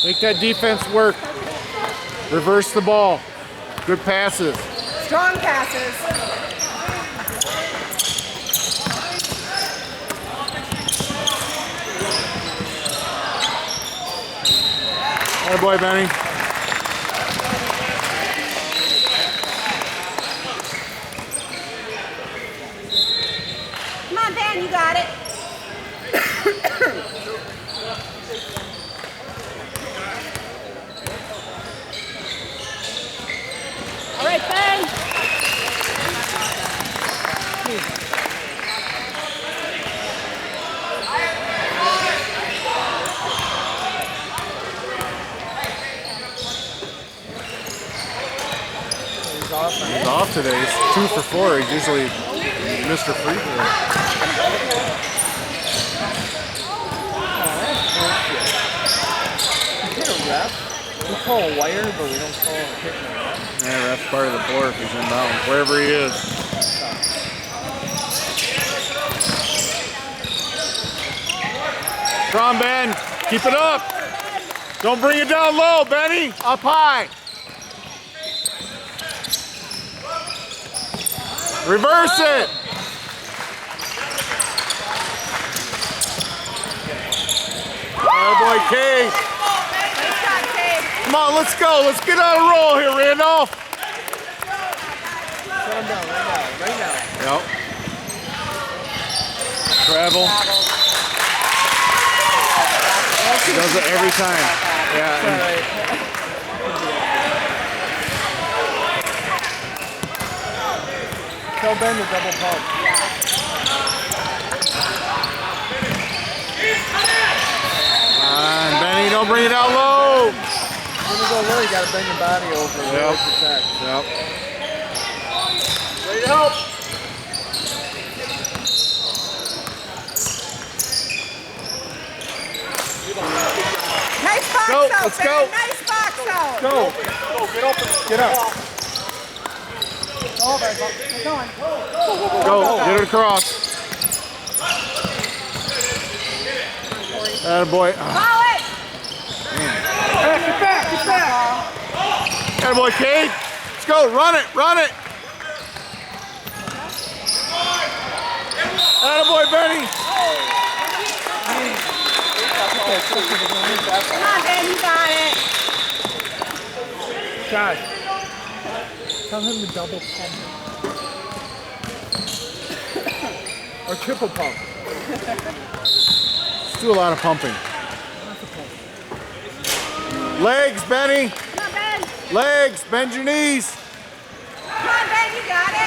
Make that defense work. Reverse the ball. Good passes. Strong passes. Atta boy, Benny. Come on, Ben, you got it. All right, Ben. He's off today. He's 2 for 4. He's usually Mr. Free Throw. We call a wire, but we don't call a hit. Yeah, that's part of the floor if he's inbound, wherever he is. Come on, Ben. Keep it up. Don't bring it down low, Benny. Up high. Reverse it. Oh boy, Kay. Come on, let's go. Let's get on a roll here, Randolph. Shut him down right now. Yep. Travel. He does it every time. Yeah. Tell Ben to double pump. Come on, Benny, don't bring it out low. When you go low, you gotta bend your body over. Yep. Protect. Yep. Ready to help. Nice box Go, out, let's Ben. go. Nice box out. Go. Get up. Get up. We're going. Go. Get it across. Atta boy. Call it. Get back. Atta boy, Kate. Let's go. Run it. Run it. Atta boy, Benny. Come on, Ben, you got it. Josh, tell him to double pump. Or triple pump. Let's do a lot of pumping. Legs, Benny. Come on, Ben. Legs. Bend your knees. Come on, Ben, you got it.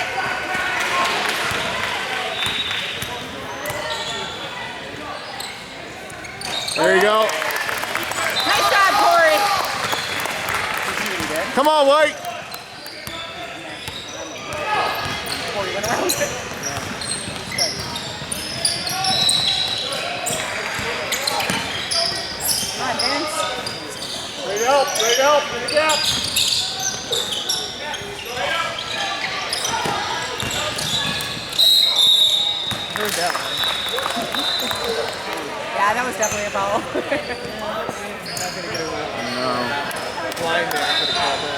There you go. Nice job, Corey. Come on, White. Come on, Vince. Ready to help. Ready to help. In the gap. Heard that one. Yeah, that was definitely a foul. Not gonna get away. No. Blind man, I could have called that.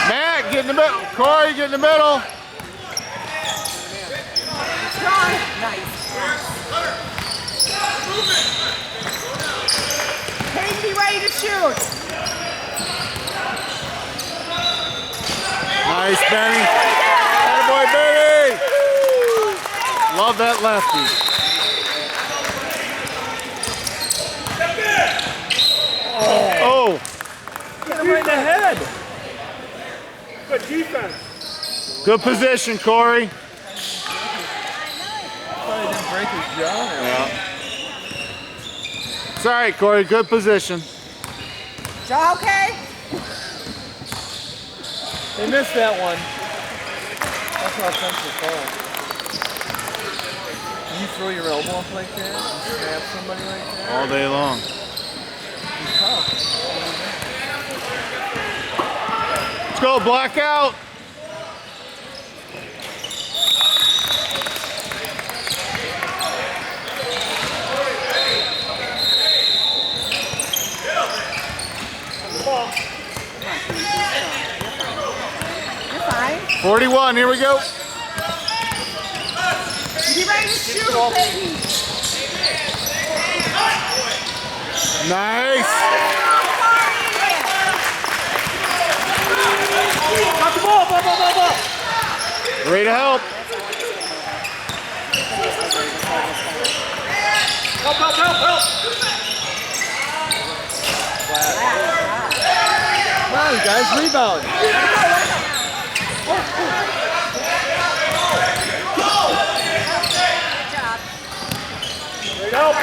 Matt, get in the middle. Corey, get in the middle. Strong. Nice. Kate, be ready to shoot. Nice, Benny. Attaboy, Benny. Love that lefty. Oh. Hit him right in the head. Good defense. Good position, Corey. Probably didn't break his jaw. Yeah. It's all right, Corey. Good position. Jaw okay? They missed that one. That's how offensive fall. Can you throw your elbow up like that and snap somebody like that? All day long. He's tough. Let's go, black out. You're fine. 41, here we go. Be ready to shoot, Peyton. Nice. Got the ball, ball. Ready to help. Help. Come on, guys, rebound. Help.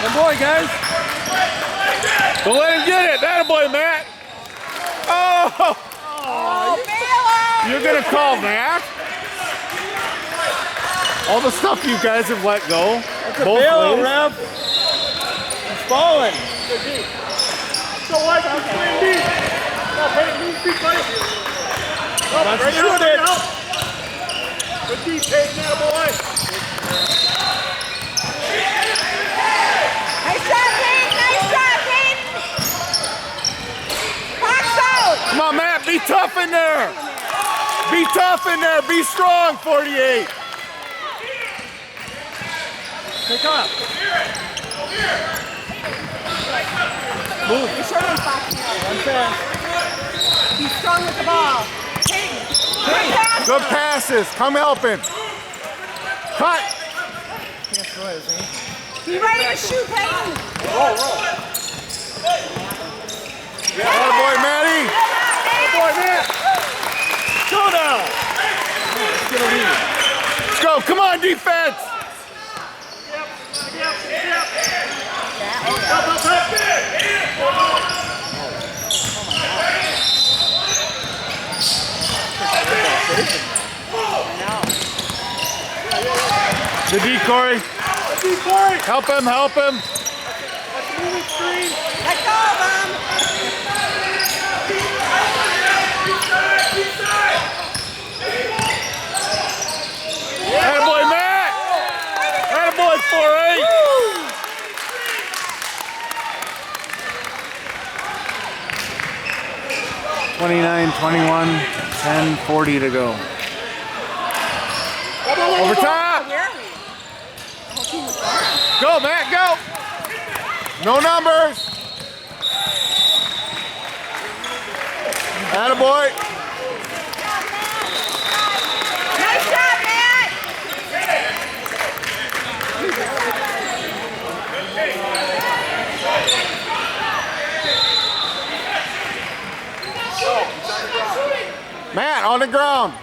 Good boy, guys. Don't let him get it. That boy, Matt. Oh, Baylor! you're going to call that? All the stuff you guys have let go. That's a bail, ref. He's falling. So what? I'm playing deep. Let's shoot it. Good deep, Peyton, that boy. Nice shot, Peyton! Box out! Come on, Matt, be tough in there. Be tough in there. Be strong, 48. Take off. Move. Be sure to box out. One pass. Be strong with the ball. Peyton! Good pass! Good passes. Come help him. Cut. Can't throw it, see? Be ready to shoot, Peyton! Roll. That boy, Matty. Boy, Matt. Go now. Let's get a lead. Let's go. Come on, defense. The D, Corey. Help him. Let go of him! Attaboy, Matt. Attaboy, 4-8. 29, 21, 10, 40 to go. Over top. Where are we? The whole team was gone. Go, Matt, go. No numbers. Attaboy. Nice shot, Matt! Matt, on the ground.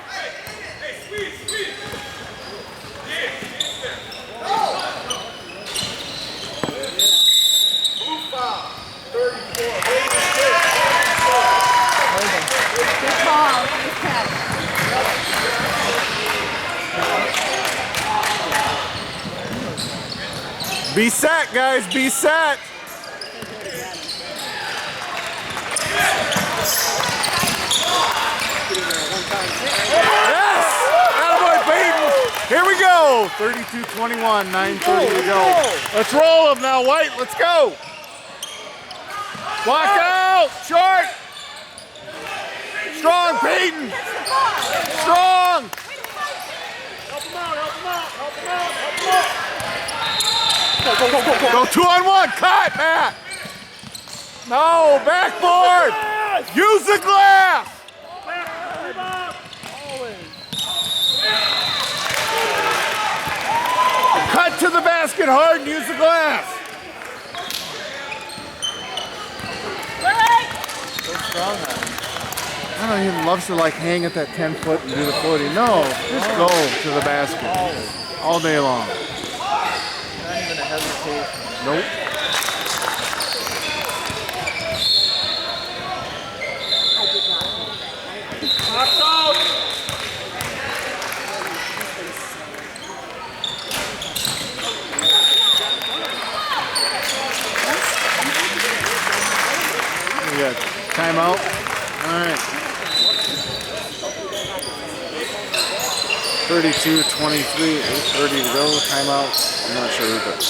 Good call. Nice catch. Be set, guys. Be set. Yes! Attaboy, Peyton. Here we go. 32-21, 9:30 to go. Let's roll them now, White. Let's go. Block out. Short. Strong, Peyton. Strong. Go 2-on-1. Cut, Matt. No, backboard. Use the glass. Cut to the basket hard and use the glass. So strong on him. I don't know, he loves to like hang at that 10 foot and do the 40. No, just go to the basket all day long. Not even a hesitation. Nope. Box out! We got timeout. All right. 32-23, 8:30 to go. Timeout. I'm not sure who, but